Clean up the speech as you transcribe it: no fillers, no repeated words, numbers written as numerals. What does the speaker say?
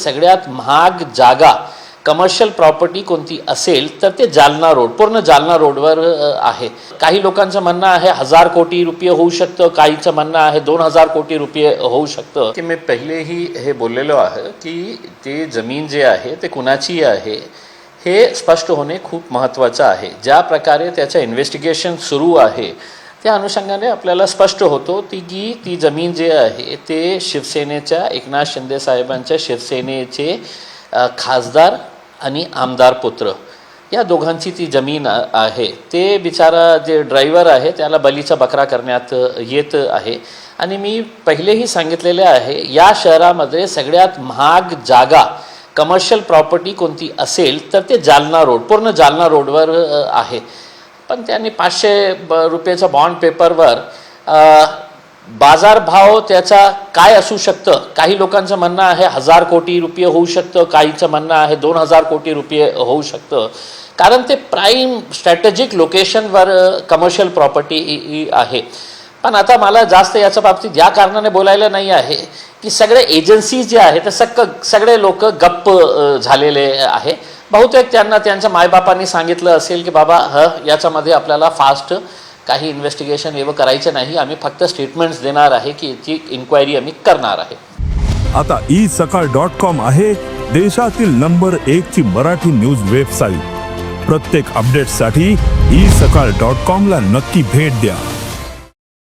सगळ्यात महाग जागा कमर्शियल प्रॉपर्टी कोणती असेल तर ते जालना रोड, पूर्ण जालना रोडवर आहे. काही लोकांचं म्हणणं आहे 1000 कोटी रुपये होऊ शकतं, काहीचं म्हणणं आहे 2000 कोटी रुपये होऊ शकतं. की मी पहिलेही हे बोललेलो आहे की ते जमीन जे आहे ते कुणाची आहे हे स्पष्ट होणे खूप महत्त्वाचं आहे. ज्या प्रकारे त्याचं इन्व्हेस्टिगेशन सुरू आहे त्या अनुषंगाने आपल्याला स्पष्ट होतो की ती जमीन जे आहे ते शिवसेनेच्या एकनाथ शिंदे साहेबांच्या शिवसेनेचे खासदार आणि आमदार पुत्र या दोघांची ती जमीन आहे. ते बिचारा जे ड्रायव्हर आहे त्याला बलीचा बकरा करण्यात येत आहे. आणि मी पहिलेही सांगितलेले आहे या शहरामध्ये सगळ्यात महाग जागा कमर्शियल प्रॉपर्टी कोणती असेल तर ते जालना रोड, पूर्ण जालना रोडवर आहे. पण त्यांनी 500 रुपयाचा बॉन्ड पेपरवर बाजारभाव त्याचा काय असू शकतं, काही लोकांचं म्हणणं आहे 1000 कोटी रुपये होऊ शकतं, काहीचं म्हणणं आहे 2000 कोटी रुपये होऊ शकतं. कारण ते प्राईम स्ट्रॅटेजिक लोकेशनवर कमर्शियल प्रॉपर्टी आहे. पण आता मला जास्त याच्या बाबतीत या कारणाने बोलायला नाही आहे की सगळे एजन्सीज जे आहे ते सगळे लोक गप्प झालेले आहे. बहुतेक त्यांना त्यांच्या मायबापांनी सांगितलं असेल की बाबा याच्यामध्ये आपल्याला फास्ट काही इन्व्हेस्टिगेशन एवढं करायचं नाही, आम्ही फक्त स्टेटमेंट्स देणार आहे की याची इन्क्वायरी आम्ही करणार आहे. आता isakal.com आहे देशातील नंबर 1 ची मराठी न्यूज वेबसाईट. प्रत्येक अपडेटसाठी isakal.com ला नक्की भेट द्या.